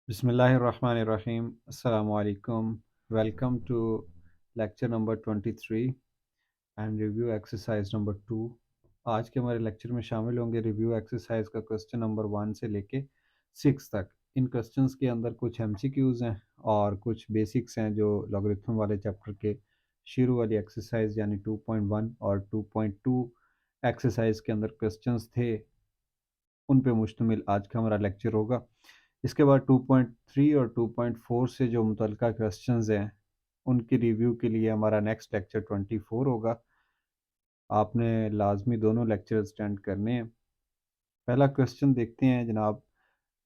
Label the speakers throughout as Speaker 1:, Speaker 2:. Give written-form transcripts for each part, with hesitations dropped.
Speaker 1: Bismillahirrahmanirrahim. Assalamu alaikum. Welcome to lecture number 23 and review exercise number 2. आज के हमारे lecture में शामिल होंगे रिव्यू एक्सरसाइज का क्वेश्चन नंबर 1 से लेके 6 तक। इन क्वेश्चंस के अंदर कुछ एमसीक्यूज हैं और कुछ बेसिक्स हैं जो लॉगरिथम वाले चैप्टर के शुरू वाली एक्सरसाइज यानी 2.1 और 2.2 एक्सरसाइज के अंदर क्वेश्चंस थे, उन पे मुश्तमिल आज का हमारा लेक्चर होगा। इसके बाद 2.3 और 2.4 से जो मुतल्लिका क्वेश्चंस हैं उनकी रिव्यू के लिए हमारा नेक्स्ट लेक्चर 24 होगा। आपने लाजमी दोनों लेक्चर अटेंड करने हैं। पहला क्वेश्चन देखते हैं जनाब।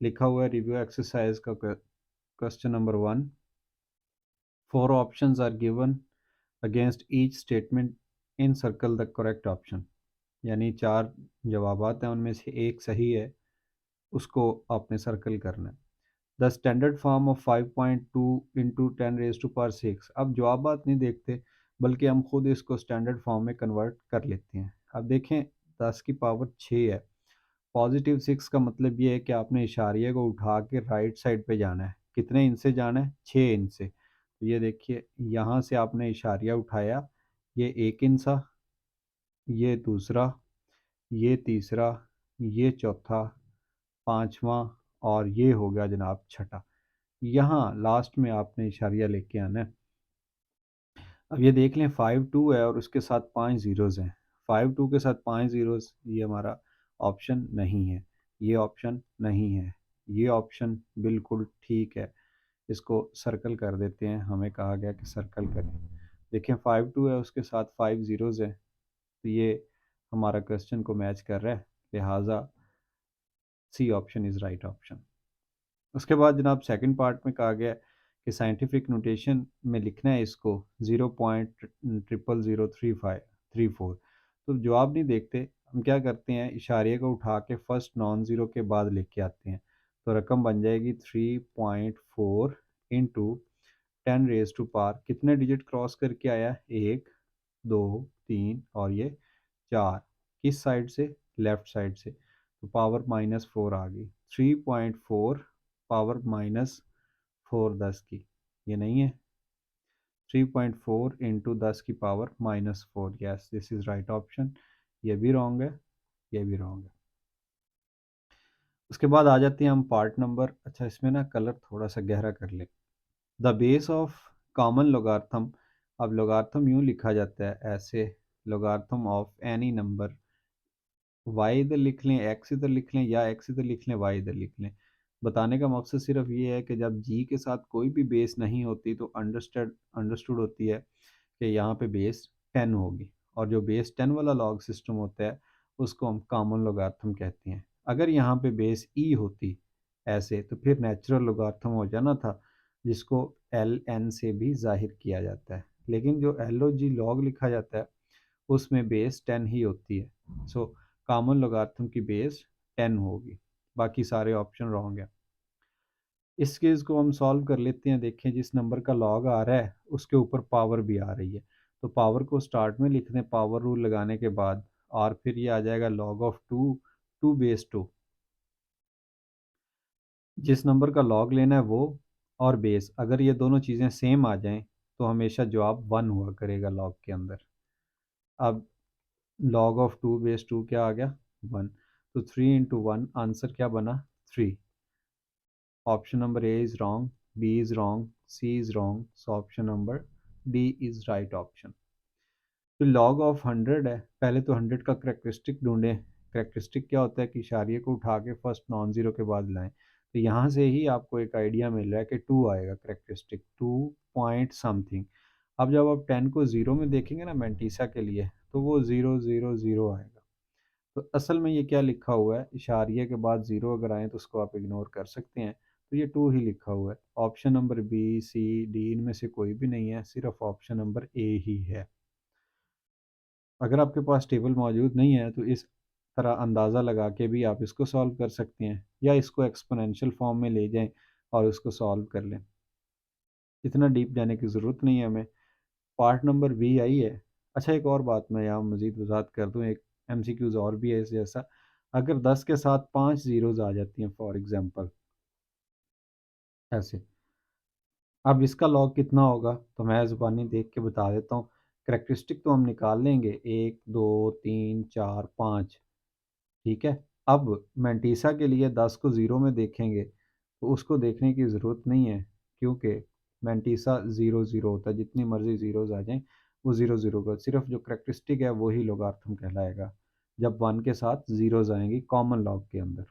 Speaker 1: लिखा हुआ है रिव्यू एक्सरसाइज का question number 1। 4 options are given against each statement in circle the correct option. यानी 4 जवाबात हैं, उनमें से एक सही है, उसको आपने सर्कल करना है। The standard form of 5.2 into 10⁻⁶। अब जवाबात नहीं देखते बल्कि हम खुद इसको स्टैंडर्ड फॉर्म में कन्वर्ट कर लेते हैं। अब देखें 10 की पावर 6 है, पॉजिटिव 6 का मतलब ये है कि आपने इशारिये को उठा के राइट साइड पे जाना है। कितने इंच से जाना है? 6 इंच से। तो ये देखिए यहाँ से आपने इशारिया उठाया, ये 1 इंच सा, ये दूसरा, ये तीसरा, ये चौथा, पाँचवा और ये हो गया जनाब छठा। यहाँ लास्ट में आपने इशारिया लेके आना है। अब ये देख लें 5 2 है और उसके साथ 5 ज़ीरोज़ हैं। 5 2 के साथ 5 ज़ीरोज़, ये हमारा ऑप्शन नहीं है, ये ऑप्शन नहीं है, ये ऑप्शन बिल्कुल ठीक है। इसको सर्कल कर देते हैं, हमें कहा गया कि सर्कल करें। देखें 5 2 है, उसके साथ 5 ज़ीरोज़ हैं, तो ये हमारा क्वेश्चन को मैच कर रहा है, लिहाजा C option is right option. उसके बाद जनाब सेकंड पार्ट में कहा गया कि साइंटिफिक नोटेशन में लिखना है इसको 0.000334। तो जवाब नहीं देखते, हम क्या करते हैं इशारे को उठा के फर्स्ट नॉन ज़ीरो के बाद लेके आते हैं। तो रकम बन जाएगी 3.4 इंटू 10⁻⁴ कितने डिजिट क्रॉस करके आया? 1 2 3 और ये 4। किस साइड से? लेफ़्ट साइड से। तो पावर -4 आ गई। 3.4 पावर -4 10 की, ये नहीं है। 3.4 इंटू 10 की power -4, yes this is right option. ये भी रॉन्ग है, ये भी रॉन्ग है। उसके बाद आ जाते हैं हम पार्ट नंबर, अच्छा इसमें ना कलर थोड़ा सा गहरा कर ले। The base of common logarithm. अब लोगार्थम यूँ लिखा जाता है ऐसे, logarithm of any number. Y इधर लिख लें, एक्स इधर लिख लें, या एक्स इधर लिख लें, वाई इधर लिख लें। बताने का मकसद सिर्फ ये है कि जब जी के साथ कोई भी बेस नहीं होती तो अंडरस्टूड होती है कि यहाँ पे बेस 10 होगी, और जो बेस 10 वाला लॉग सिस्टम होता है उसको हम कॉमन लोगार्थम कहते हैं। अगर यहाँ पे बेस ई होती ऐसे तो फिर नेचुरल लोगार्थम हो जाना था, जिसको एल एन से भी जाहिर किया जाता है। लेकिन जो एल ओ जी लॉग लिखा जाता है उसमें बेस 10 ही होती है। सो कॉमन लोगार्थम की बेस 10 होगी, बाकी सारे ऑप्शन रॉन्ग है। इस केस को हम सॉल्व कर लेते हैं। देखें जिस नंबर का लॉग आ रहा है उसके ऊपर पावर भी आ रही है, तो पावर को स्टार्ट में लिख दें पावर रूल लगाने के बाद, और फिर ये आ जाएगा लॉग ऑफ 2 2 बेस 2। जिस नंबर का लॉग लेना है वो और बेस, अगर ये दोनों चीज़ें सेम आ जाएं तो हमेशा जवाब 1 हुआ करेगा लॉग के अंदर। अब लॉग ऑफ 2 बेस 2 क्या आ गया? 1। तो 3 इंटू 1 आंसर क्या बना? 3। Option number A is wrong, B is wrong, C is wrong, so option number D is right option. तो लॉग ऑफ 100 है, पहले तो 100 का करेक्टरिस्टिक ढूंढें। करेक्टरिस्टिक क्या होता है कि इशारिये को उठा के फर्स्ट नॉन ज़ीरो के बाद लाएं। तो यहाँ से ही आपको एक आइडिया मिल रहा है कि 2 आएगा करेक्टरिस्टिक, 2 पॉइंट समथिंग। अब जब आप 10 को ज़ीरो में देखेंगे ना मैंटीसा के लिए, तो वो 0 0 0 आएगा। तो असल में ये क्या लिखा हुआ है, इशारिये के बाद ज़ीरो अगर आए तो उसको आप इग्नोर कर सकते हैं। तो ये 2 ही लिखा हुआ है। Option number B C D इनमें से कोई भी नहीं है, सिर्फ ऑप्शन नंबर ए ही है। अगर आपके पास टेबल मौजूद नहीं है तो इस तरह अंदाज़ा लगा के भी आप इसको सॉल्व कर सकते हैं, या इसको एक्सपोनेंशियल फॉर्म में ले जाएं और उसको सॉल्व कर लें। इतना डीप जाने की ज़रूरत नहीं है हमें। पार्ट नंबर बी आई है। अच्छा एक और बात मैं यहाँ मज़ीद वजाहत कर दूँ, एक एमसीक्यूज़ और भी है इस जैसा। अगर 10 के साथ 5 ज़ीरोज़ आ जाती हैं फॉर एग्ज़ाम्पल, ऐसे। अब इसका लॉग कितना होगा तो मैं ज़ुबानी देख के बता देता हूँ। करेक्टरिस्टिक तो हम निकाल लेंगे, 1 2 3 4 5, ठीक है। अब मैंटीसा के लिए 10 को ज़ीरो में देखेंगे तो उसको देखने की ज़रूरत नहीं है, क्योंकि मैंटीसा ज़ीरो ज़ीरो होता है, जितनी मर्ज़ी ज़ीरोज़ आ जाएं वो ज़ीरो ज़ीरो का, सिर्फ जो करेक्टरिस्टिक है वही लोगार्थम कहलाएगा जब वन के साथ ज़ीरोज़ आएंगी कॉमन लॉग के अंदर,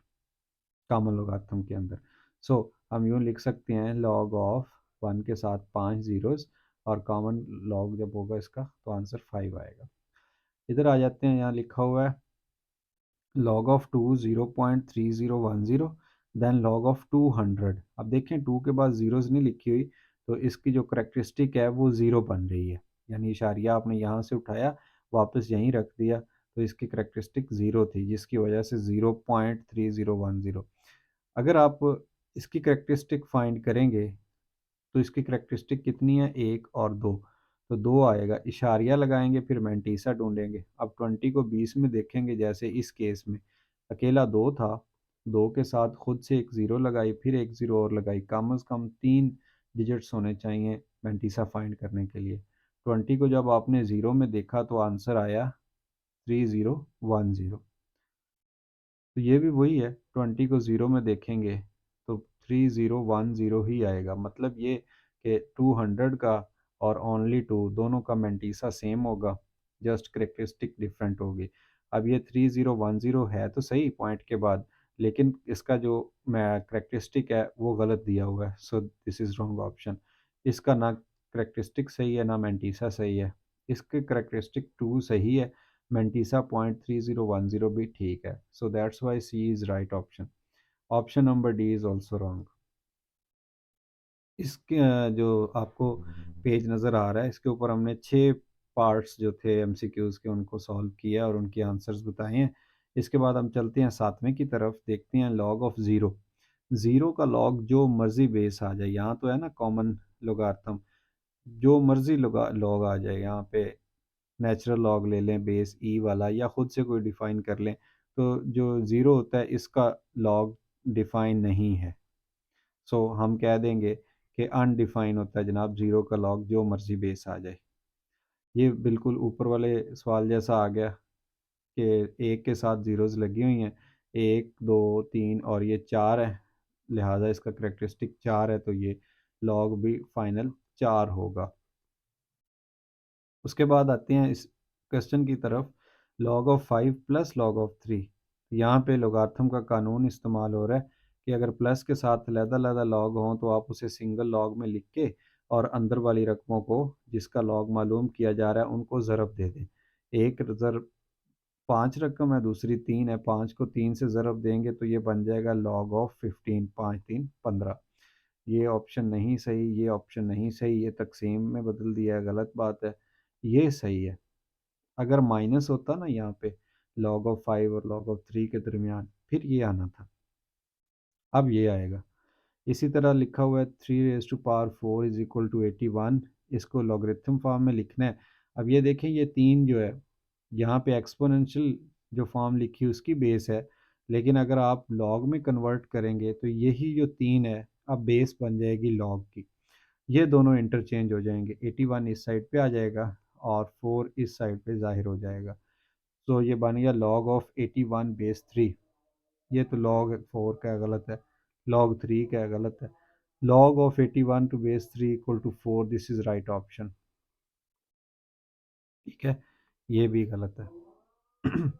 Speaker 1: कॉमन लोगार्थम के अंदर। सो हम यूँ लिख सकते हैं लॉग ऑफ वन के साथ 5 ज़ीरोज़, और कॉमन लॉग जब होगा इसका तो आंसर 5 आएगा। इधर आ जाते हैं, यहाँ लिखा हुआ है log of 2 0.3010, then log of 200। अब देखें 2 के बाद ज़ीरोज़ नहीं लिखी हुई, तो इसकी जो करेक्टरिस्टिक है वो ज़ीरो बन रही है, यानी इशारिया आपने यहाँ से उठाया वापस यहीं रख दिया, तो इसकी करेक्टरिस्टिक ज़ीरो थी जिसकी वजह से 0.3010। अगर आप इसकी करेक्टरिस्टिक फाइंड करेंगे तो इसकी करेक्टरिस्टिक कितनी है, एक और दो, तो दो आएगा, इशारिया लगाएंगे फिर मैंटीसा ढूंढेंगे। अब 20 को 20 में देखेंगे, जैसे इस केस में अकेला दो था, दो के साथ खुद से एक ज़ीरो लगाई, फिर एक ज़ीरो और लगाई, कम अज़ कम 3 डिजिट्स होने चाहिए मैंटीसा फाइंड करने के लिए। 20 को जब आपने ज़ीरो में देखा तो आंसर आया 3010। तो ये भी वही है, 20 को ज़ीरो में देखेंगे तो 3010 ही आएगा, मतलब ये कि 200 का और ओनली टू दोनों का मैंटीसा सेम होगा, जस्ट करेक्टरिस्टिक डिफरेंट होगी। अब ये 3010 है तो सही पॉइंट के बाद, लेकिन इसका जो मैं करेक्टरिस्टिक है वो गलत दिया हुआ है, सो दिस इज़ रॉन्ग ऑप्शन। इसका ना करेक्टरिस्टिक सही है ना मैंटीसा सही है, इसके करेक्टरिस्टिक 2 सही है, मैंटीसा 0.3010 भी ठीक है, so that's why C is right option. Option number D is also wrong. इसके जो आपको पेज नज़र आ रहा है इसके ऊपर हमने 6 पार्ट्स जो थे एमसीक्यूज़ के उनको सॉल्व किया और उनके आंसर्स बताए हैं। इसके बाद हम चलते हैं सातवें की तरफ, देखते हैं लॉग ऑफ ज़ीरो। ज़ीरो का लॉग जो मर्ज़ी बेस आ जाए, यहाँ तो है ना कॉमन लोगार्थम, जो मर्ज़ी लॉग आ जाए, यहाँ पे नेचुरल लॉग ले लें बेस ई वाला, या ख़ुद से कोई डिफ़ाइन कर लें, तो जो ज़ीरो होता है इसका लॉग डिफ़ाइन नहीं है, सो हम कह देंगे कि अनडिफ़ाइन होता है जनाब, ज़ीरो का लॉग जो मर्ज़ी बेस आ जाए। ये बिल्कुल ऊपर वाले सवाल जैसा आ गया कि एक के साथ ज़ीरोज़ लगी हुई हैं, 1 2 3 और ये 4 है, लिहाजा इसका करैक्टरिस्टिक 4 है, तो ये लॉग भी फाइनल 4 होगा। उसके बाद आते हैं इस क्वेश्चन की तरफ, log of 5 plus log of 3। यहाँ पे लोगार्थम का कानून इस्तेमाल हो रहा है कि अगर प्लस के साथ अलग-अलग लॉग हों तो आप उसे सिंगल लॉग में लिख के और अंदर वाली रकमों को जिसका लॉग मालूम किया जा रहा है उनको ज़रब दे दें। एक ज़रब 5 रकम है, दूसरी 3 है, 5 को 3 से ज़रब देंगे तो ये बन जाएगा लॉग ऑफ 15, 5 3 15। ये ऑप्शन नहीं सही, ये ऑप्शन नहीं सही, ये तकसीम में बदल दिया है, गलत बात है। ये सही है। अगर माइनस होता ना यहाँ पे लॉग ऑफ 5 और लॉग ऑफ 3 के दरमियान, फिर ये आना था, अब ये आएगा। इसी तरह लिखा हुआ है 3 raise to power 4 is equal to 81, इसको लॉगरिथम फॉर्म में लिखना है। अब ये देखें ये 3 जो है यहाँ पे एक्सपोनेंशियल जो फॉर्म लिखी है उसकी बेस है, लेकिन अगर आप लॉग में कन्वर्ट करेंगे तो यही जो 3 है अब बेस बन जाएगी लॉग की। ये दोनों इंटरचेंज हो जाएंगे, 81 इस साइड पे आ जाएगा और 4 इस साइड पे ज़ाहिर हो जाएगा। तो ये बन गया log ऑफ 81 बेस 3। ये तो log 4 का गलत है, log 3 का गलत है। log of 81 to base 3 equal to 4, this is right option, ठीक है। ये भी गलत है।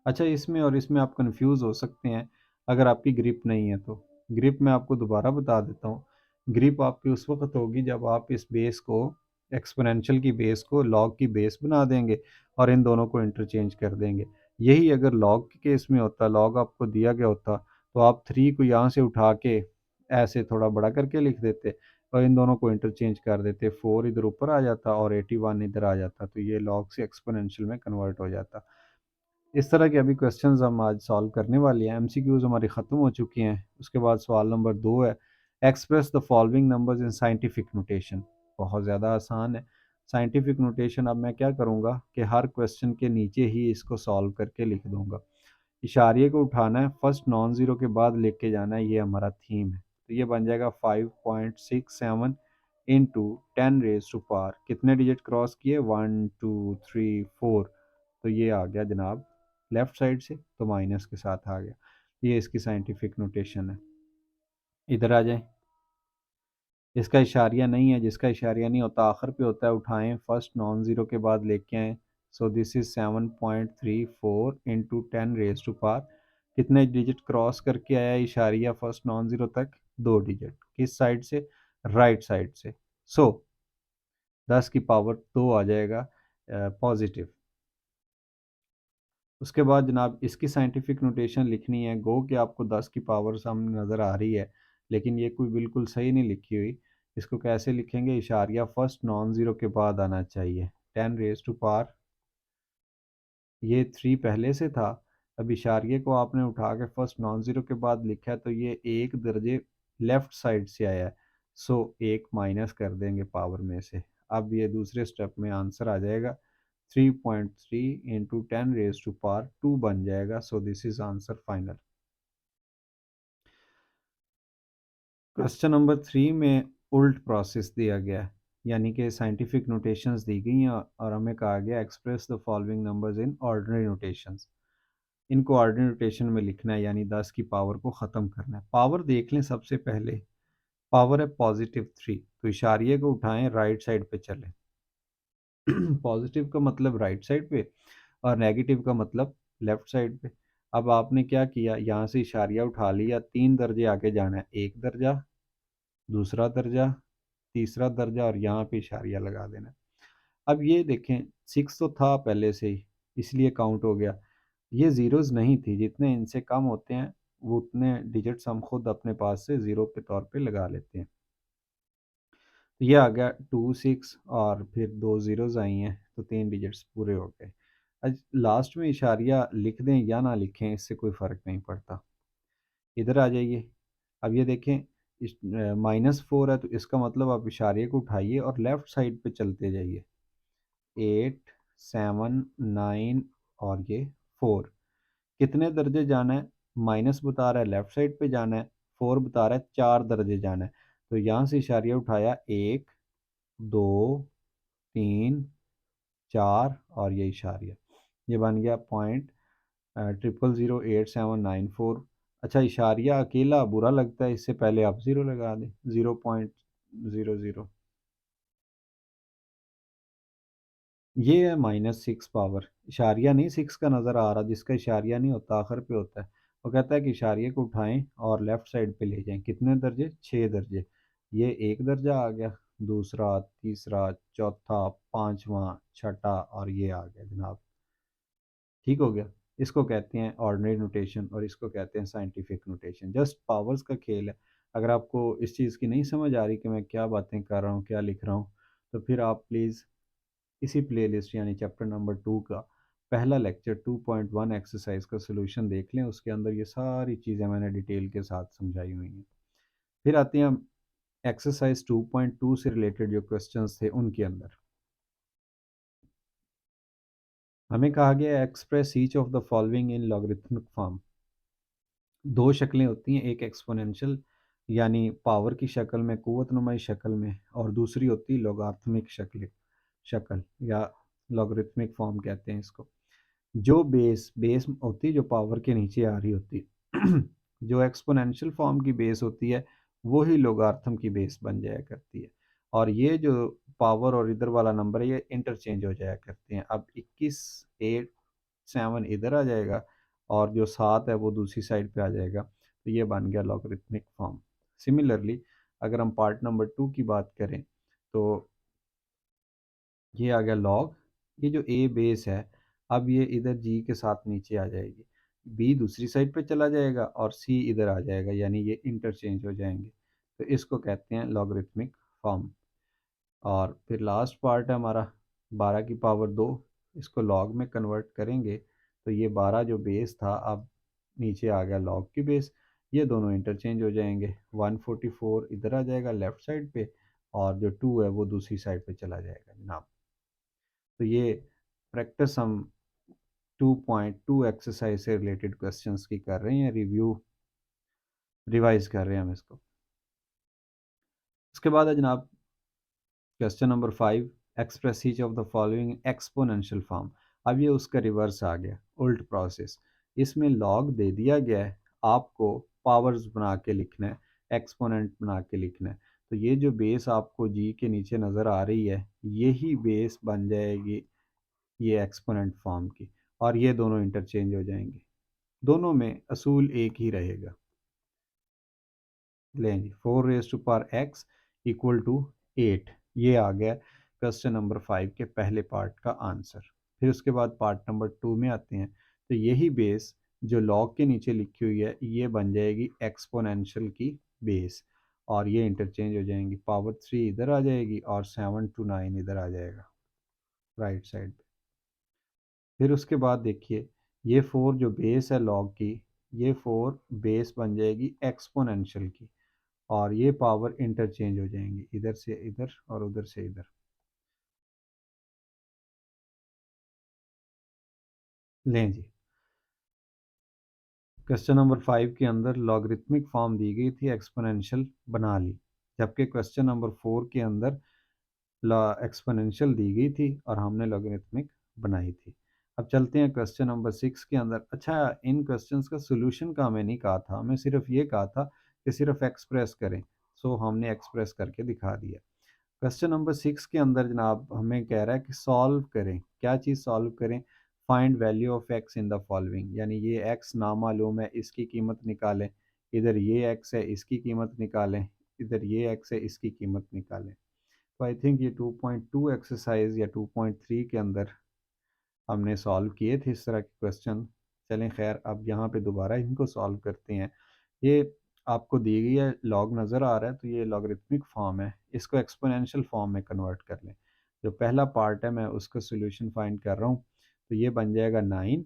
Speaker 1: अच्छा, इसमें और इसमें आप कंफ्यूज हो सकते हैं अगर आपकी ग्रिप नहीं है तो। ग्रिप मैं आपको दोबारा बता देता हूँ। ग्रिप आपकी उस वक्त होगी जब आप इस बेस को, एक्सपोनेंशियल की बेस को लॉग की बेस बना देंगे और इन दोनों को इंटरचेंज कर देंगे। यही अगर लॉग के केस में होता, लॉग आपको दिया गया होता, तो आप 3 को यहाँ से उठा के ऐसे थोड़ा बड़ा करके लिख देते और इन दोनों को इंटरचेंज कर देते, 4 इधर ऊपर आ जाता और 81 इधर आ जाता, तो ये लॉग से एक्सपोनेंशियल में कन्वर्ट हो जाता। इस तरह के अभी क्वेश्चंस हम आज सॉल्व करने वाले हैं। एमसीक्यूज हमारी ख़त्म हो चुकी हैं। उसके बाद सवाल नंबर 2 है, express the following numbers in scientific notation. बहुत ज़्यादा आसान है। साइंटिफिक नोटेशन अब मैं क्या करूँगा कि हर क्वेश्चन के नीचे ही इसको सॉल्व करके लिख दूँगा। इशारे को उठाना है, फर्स्ट नॉन ज़ीरो के बाद लेके जाना है, ये हमारा थीम है। तो ये बन जाएगा 5.67 इंटू 10 रेज टू पावर, कितने डिजिट क्रॉस किए, 1 2 3 4, तो ये आ गया जनाब लेफ्ट साइड से, तो माइनस के साथ आ गया। ये इसकी साइंटिफिक नोटेशन है। इधर आ जाए, इसका इशारिया नहीं है, जिसका इशारिया नहीं होता आखिर पे होता है, उठाएं फर्स्ट नॉन ज़ीरो के बाद लेके आएँ। So this is 7.34 into 10 raise to power, कितने डिजिट क्रॉस करके आया इशारिया फर्स्ट नॉन ज़ीरो तक, 2 डिजिट, किस साइड से, राइट साइड से। सो 10 की पावर 2 आ जाएगा पॉजिटिव। उसके बाद जनाब इसकी साइंटिफिक नोटेशन लिखनी है। गो कि आपको 10 की पावर सामने नज़र आ रही है, लेकिन ये कोई बिल्कुल सही नहीं लिखी हुई। इसको कैसे लिखेंगे, इशारिया फर्स्ट नॉन ज़ीरो के बाद आना चाहिए। 10 रेज टू पावर, ये 3 पहले से था, अब इशारिये को आपने उठा के फर्स्ट नॉन ज़ीरो के बाद लिखा है, तो ये 1 दर्जे लेफ़्ट साइड से आया है। सो 1 माइनस कर देंगे पावर में से। अब ये दूसरे स्टेप में आंसर आ जाएगा 3.3 इंटू 10 रेज टू पावर 2 बन जाएगा। So this is answer final. Question number 3 में उल्ट प्रोसेस दिया गया है, यानी कि साइंटिफिक नोटेशंस दी गई हैं और हमें कहा गया express the following numbers in ordinary notations. इनको ऑर्डिनरी नोटेशन में लिखना है, यानी 10 की पावर को ख़त्म करना है। पावर देख लें सबसे पहले, पावर है +3, तो इशारिये को उठाएं राइट साइड पे चलें। पॉजिटिव का मतलब राइट साइड पे और नेगेटिव का मतलब लेफ्ट साइड पे। अब आपने क्या किया, यहाँ से इशारिया उठा लिया, 3 दर्जे आगे जाना है, 1 दर्जा, दूसरा दर्जा, तीसरा दर्जा, और यहाँ पे इशारिया लगा देना है। अब ये देखें 6 तो था पहले से ही, इसलिए काउंट हो गया। ये ज़ीरोज़ नहीं थी, जितने इनसे कम होते हैं वो उतने डिजिट्स हम खुद अपने पास से ज़ीरो के तौर पे लगा लेते हैं। तो ये आ गया 2 6, और फिर 2 ज़ीरोज़ आई हैं, तो 3 डिजिट्स पूरे हो गए। आज लास्ट में इशारिया लिख दें या ना लिखें, इससे कोई फ़र्क नहीं पड़ता। इधर आ जाइए, अब ये देखें इस -4 है, तो इसका मतलब आप इशारे को उठाइए और लेफ़्ट साइड पे चलते जाइए। 8 7 9 और ये 4, कितने दर्जे जाना है, माइनस बता रहा है लेफ़्ट साइड पे जाना है, 4 बता रहा है 4 दर्जे जाना है। तो यहाँ से इशारिया उठाया, 1 2 3 4, और ये इशारिया, ये बन गया पॉइंट 0008 794। अच्छा, इशारिया अकेला बुरा लगता है, इससे पहले आप ज़ीरो लगा दें, 0.00। ये है -6 पावर, इशारिया नहीं 6 का नज़र आ रहा, जिसका इशारिया नहीं होता आखिर पे होता है। वो कहता है कि इशारिये को उठाएं और लेफ़्ट साइड पे ले जाएं, कितने दर्जे, 6 दर्जे। ये 1 दर्जा आ गया, दूसरा, तीसरा, चौथा, पांचवा, छठा, और ये आ गया जनाब। ठीक हो गया। इसको कहते हैं ऑर्डिनरी नोटेशन और इसको कहते हैं साइंटिफिक नोटेशन। जस्ट पावर्स का खेल है। अगर आपको इस चीज़ की नहीं समझ आ रही कि मैं क्या बातें कर रहा हूँ, क्या लिख रहा हूँ, तो फिर आप प्लीज़ इसी प्लेलिस्ट यानी चैप्टर नंबर 2 का पहला लेक्चर 2.1 एक्सरसाइज का सॉल्यूशन देख लें। उसके अंदर ये सारी चीज़ें मैंने डिटेल के साथ समझाई हुई हैं। फिर आते हैं हम एक्सरसाइज 2.2 से रिलेटेड जो क्वेश्चंस थे उनके अंदर। हमें कहा गया express each of the following in logarithmic form. दो शक्लें होती हैं, एक एक्सपोनेंशियल यानी पावर की शक्ल में, कुव्वतनुमाई शक्ल में, और दूसरी होती है लॉगरिथमिक शक्ल या लॉगरिथमिक फॉर्म कहते हैं इसको। जो बेस बेस होती है जो पावर के नीचे आ रही होती है जो एक्सपोनेंशियल फॉर्म की बेस होती है वो ही लोगार्थम की बेस बन जाया करती है। और ये जो पावर और इधर वाला नंबर है ये इंटरचेंज हो जाया करते हैं। अब 21 8 7 इधर आ जाएगा और जो 7 है वो दूसरी साइड पे आ जाएगा, तो ये बन गया लॉगरिथमिक फॉर्म। सिमिलरली अगर हम पार्ट नंबर 2 की बात करें तो ये आ गया लॉग, ये जो ए बेस है, अब ये इधर जी के साथ नीचे आ जाएगी, बी दूसरी साइड पे चला जाएगा और सी इधर आ जाएगा, यानी ये इंटरचेंज हो जाएंगे, तो इसको कहते हैं लॉगरिथमिक फॉर्म। और फिर लास्ट पार्ट है हमारा 12 की पावर 2, इसको लॉग में कन्वर्ट करेंगे तो ये 12 जो बेस था अब नीचे आ गया लॉग की बेस, ये दोनों इंटरचेंज हो जाएंगे। 144 इधर आ जाएगा लेफ़्ट साइड पे और जो 2 है वो दूसरी साइड पे चला जाएगा जनाब। तो ये प्रैक्टिस हम 2.2 एक्सरसाइज से रिलेटेड क्वेश्चंस की कर रहे हैं, रिवाइज कर रहे हैं हम इसको। उसके बाद है जनाब question number 5, express each of the following exponential form. अब ये उसका रिवर्स आ गया, उल्ट प्रोसेस। इसमें लॉग दे दिया गया है, आपको पावर्स बना के लिखना है, एक्सपोनेंट बना के लिखना है। तो ये जो बेस आपको जी के नीचे नज़र आ रही है, यही बेस बन जाएगी ये एक्सपोनेंट फॉर्म की, और ये दोनों इंटरचेंज हो जाएंगे, दोनों में असूल एक ही रहेगा। लें जी, 4 raise to power x equal to 8, ये आ गया क्वेश्चन नंबर 5 के पहले पार्ट का आंसर। फिर उसके बाद पार्ट नंबर 2 में आते हैं, तो यही बेस जो लॉग के नीचे लिखी हुई है, ये बन जाएगी एक्सपोनेंशियल की बेस, और ये इंटरचेंज हो जाएंगी, पावर 3 इधर आ जाएगी और 7 to 9 इधर आ जाएगा राइट साइड पे। फिर उसके बाद देखिए, ये 4 जो बेस है लॉग की, ये 4 बेस बन जाएगी एक्सपोनेंशियल की, और ये पावर इंटरचेंज हो जाएंगी, इधर से इधर और उधर से इधर। लें जी, क्वेश्चन नंबर 5 के अंदर लॉगरिथमिक फॉर्म दी गई थी, एक्सपोनेंशियल बना ली, जबकि क्वेश्चन नंबर 4 के अंदर एक्सपोनेंशियल दी गई थी और हमने लॉगरिथमिक बनाई थी। अब चलते हैं क्वेश्चन नंबर 6 के अंदर। अच्छा, इन क्वेश्चंस का सोल्यूशन का हमें नहीं कहा था, हमें सिर्फ ये कहा था कि सिर्फ एक्सप्रेस करें, सो हमने एक्सप्रेस करके दिखा दिया। क्वेश्चन नंबर 6 के अंदर जनाब हमें कह रहा है कि सॉल्व करें, क्या चीज़ सॉल्व करें, find value of x in the following, यानी ये एक्स नामालूम है, इसकी कीमत निकालें, इधर ये एक्स है, इसकी कीमत निकालें, इधर ये एक्स है, इसकी कीमत निकालें। तो आई थिंक ये 2.2 एक्सरसाइज या 2.3 के अंदर हमने सॉल्व किए थे इस तरह के क्वेश्चन। चलें खैर, अब यहाँ पे दोबारा इनको सॉल्व करते हैं। ये आपको दी गई है, लॉग नज़र आ रहा है, तो ये लॉगरिथमिक फॉर्म है, इसको एक्सपोनेंशियल फॉर्म में कन्वर्ट कर लें। जो पहला पार्ट है मैं उसका सोल्यूशन फाइंड कर रहा हूँ, तो ये बन जाएगा 9,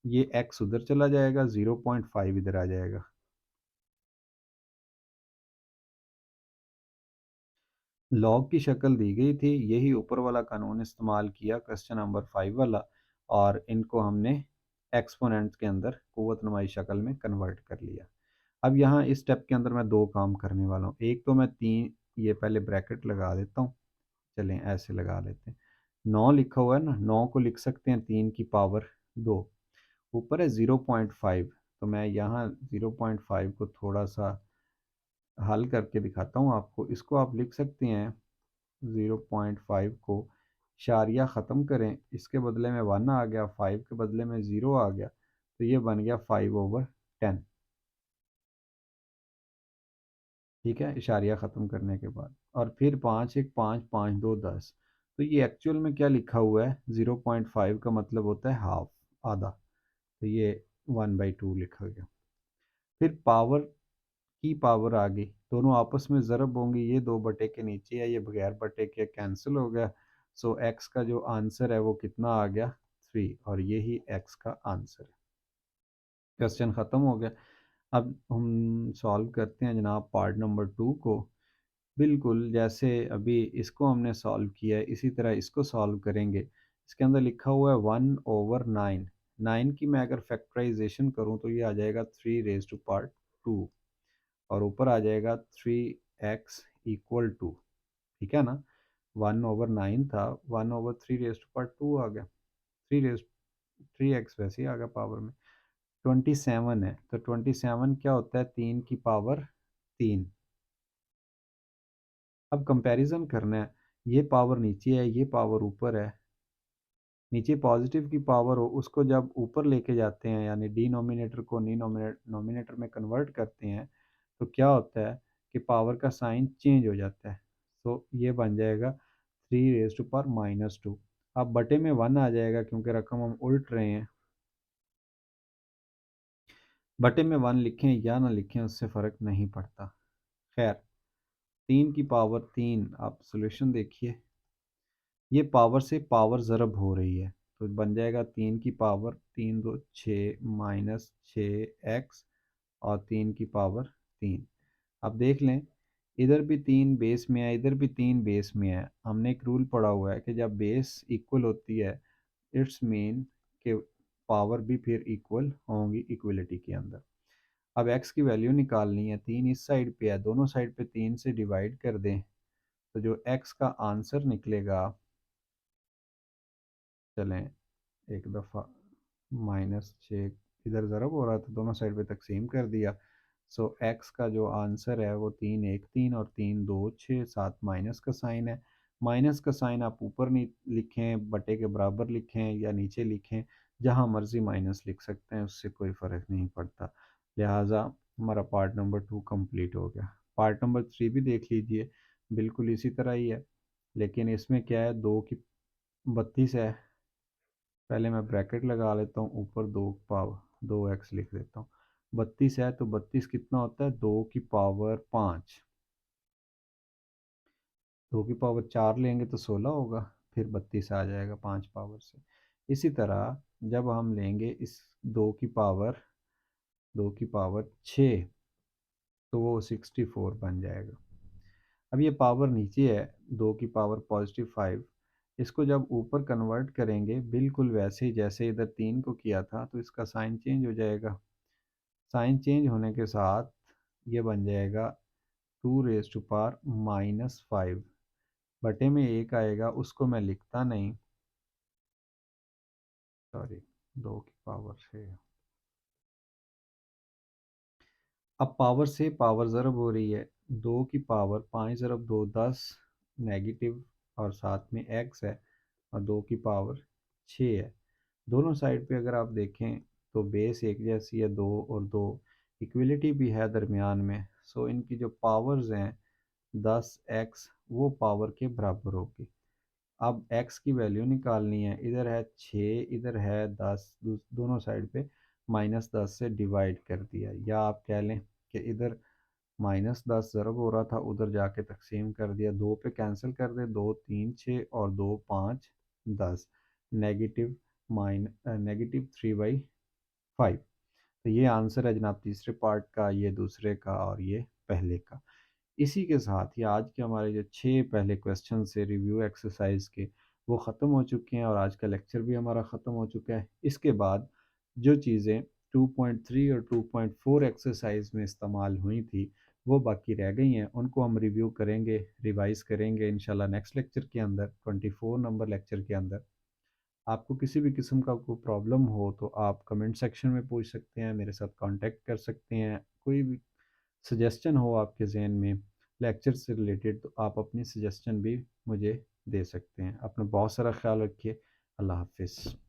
Speaker 1: ये एक्स उधर चला जाएगा, 0.5 इधर आ जाएगा। लॉग की शक्ल दी गई थी, यही ऊपर वाला कानून इस्तेमाल किया क्वेश्चन नंबर 5 वाला, और इनको हमने एक्सपोनेंट्स के अंदर कुव्वत नुमाई शक्ल में कन्वर्ट कर लिया। अब यहाँ इस स्टेप के अंदर मैं दो काम करने वाला हूँ। एक तो मैं 3, ये पहले ब्रैकेट लगा देता हूँ, चलें ऐसे लगा लेते हैं। 9 लिखा हुआ है ना, 9 को लिख सकते हैं 3 की पावर 2, ऊपर है 0.5, तो मैं यहाँ 0.5 को थोड़ा सा हल करके दिखाता हूँ आपको। इसको आप लिख सकते हैं 0.5 को शारिया ख़त्म करें, इसके बदले में 1 आ गया, 5 के बदले में 0 आ गया, तो ये बन गया 5/10। ठीक है, इशारिया ख़त्म करने के बाद, और फिर 5 1 5 5 2 10। तो ये एक्चुअल में क्या लिखा हुआ है, 0.5 का मतलब होता है हाफ, आधा, तो ये 1/2 लिखा गया। फिर पावर की पावर आ गई, दोनों आपस में ज़रब होंगी, ये 2 बटे के नीचे है, ये बगैर बटे के कैंसिल हो गया। सो एक्स का जो आंसर है वो कितना आ गया, 3, और यही एक्स का आंसर है। क्वेश्चन ख़त्म हो गया। अब हम सॉल्व करते हैं जनाब पार्ट नंबर 2 को, बिल्कुल जैसे अभी इसको हमने सॉल्व किया है इसी तरह इसको सॉल्व करेंगे। इसके अंदर लिखा हुआ है 1/9, 9 की मैं अगर फैक्टराइजेशन करूँ तो ये आ जाएगा 3 रेज़ टू पावर 2, और ऊपर आ जाएगा 3x=2। ठीक है ना, 1/9 था, 1/3 रेज़ टू पावर 2 आ गया, 3x वैसे ही आ गया पावर में। 27 है, तो 27 क्या होता है, 3 की पावर 3। अब कंपैरिजन करना है, ये पावर नीचे है, ये पावर ऊपर है। नीचे पॉजिटिव की पावर हो, उसको जब ऊपर लेके जाते हैं, यानी डिनोमिनेटर को नोमिनेटर में कन्वर्ट करते हैं, तो क्या होता है कि पावर का साइन चेंज हो जाता है। तो ये बन जाएगा 3 रेज़ टू पावर -2। अब बटे में 1 आ जाएगा, क्योंकि रकम हम उल्ट रहे हैं। बटे में 1 लिखें या ना लिखें उससे फ़र्क नहीं पड़ता। खैर, 3 की पावर 3, आप सोल्यूशन देखिए, ये पावर से पावर ज़रब हो रही है, तो बन जाएगा 3 की पावर 3 2 6 -6x, और 3 की पावर 3। अब देख लें, इधर भी 3 बेस में है, इधर भी 3 बेस में है। हमने एक रूल पढ़ा हुआ है कि जब बेस इक्वल होती है, इट्स मीन कि पावर भी फिर इक्वल होंगी इक्वलिटी के अंदर। अब x की वैल्यू निकालनी है, 3 इस साइड पे है, दोनों साइड पे 3 से डिवाइड कर दें, तो जो x का आंसर निकलेगा, चलें एक दफ़ा -6 इधर ज़रब हो रहा था, दोनों साइड पे तकसीम कर दिया। सो x का जो आंसर है वो 3 1 3 और 3 2 6, साथ माइनस का साइन है। माइनस का साइन आप ऊपर नहीं लिखें, बटे के बराबर लिखें या नीचे लिखें, जहाँ मर्ज़ी माइनस लिख सकते हैं, उससे कोई फ़र्क नहीं पड़ता। लिहाजा हमारा पार्ट नंबर 2 कंप्लीट हो गया। पार्ट नंबर 3 भी देख लीजिए, बिल्कुल इसी तरह ही है, लेकिन इसमें क्या है, 2 की 32 है। पहले मैं ब्रैकेट लगा लेता हूँ, ऊपर 2x लिख देता हूँ। 32 है तो 32 कितना होता है, 2 की पावर 5। 2 की पावर 4 लेंगे तो 16 होगा, फिर 32 आ जाएगा 5 पावर से। इसी तरह जब हम लेंगे इस 2 की पावर 6 तो वो 64 बन जाएगा। अब ये पावर नीचे है, 2 की पावर +5, इसको जब ऊपर कन्वर्ट करेंगे बिल्कुल वैसे ही जैसे इधर 3 को किया था, तो इसका साइन चेंज हो जाएगा। साइन चेंज होने के साथ ये बन जाएगा 2 रेज़ टू पावर -5, बटे में 1 आएगा, उसको मैं लिखता नहीं, सॉरी, 2 की पावर 6। अब पावर से पावर ज़रब हो रही है, 2 की पावर 5 ज़रब 2 10 नेगेटिव, और साथ में x है, और 2 की पावर 6 है। दोनों साइड पे अगर आप देखें तो बेस एक जैसी है, 2 और 2, इक्वलिटी भी है दरमियान में। सो इनकी जो पावर्स हैं 10x, वो पावर के बराबर होगी। अब x की वैल्यू निकालनी है, इधर है 6, इधर है 10, दोनों साइड पे -10 से डिवाइड कर दिया, या आप कह लें कि इधर -10 ज़रब हो रहा था, उधर जाके तकसीम कर दिया, 2 पे कैंसिल कर दे, 2 3 6 और 2 5 10, नेगेटिव -3/5। तो ये आंसर है जनाब तीसरे पार्ट का, ये दूसरे का, और ये पहले का। इसी के साथ ही आज के हमारे जो 6 पहले क्वेश्चन से रिव्यू एक्सरसाइज के, वो ख़त्म हो चुके हैं, और आज का लेक्चर भी हमारा ख़त्म हो चुका है। इसके बाद जो चीज़ें 2.3 और 2.4 एक्सरसाइज में इस्तेमाल हुई थी, वो बाकी रह गई हैं, उनको हम रिव्यू करेंगे, रिवाइज़ करेंगे इंशाल्लाह नेक्स्ट लेक्चर के अंदर, 24 नंबर लेक्चर के अंदर। आपको किसी भी किस्म का कोई प्रॉब्लम हो तो आप कमेंट सेक्शन में पूछ सकते हैं, मेरे साथ कांटेक्ट कर सकते हैं। कोई भी सजेशन हो आपके जहन में लेक्चर से रिलेटेड, तो आप अपनी सजेशन भी मुझे दे सकते हैं। अपना बहुत सारा ख्याल रखिए। अल्लाह हाफिज़।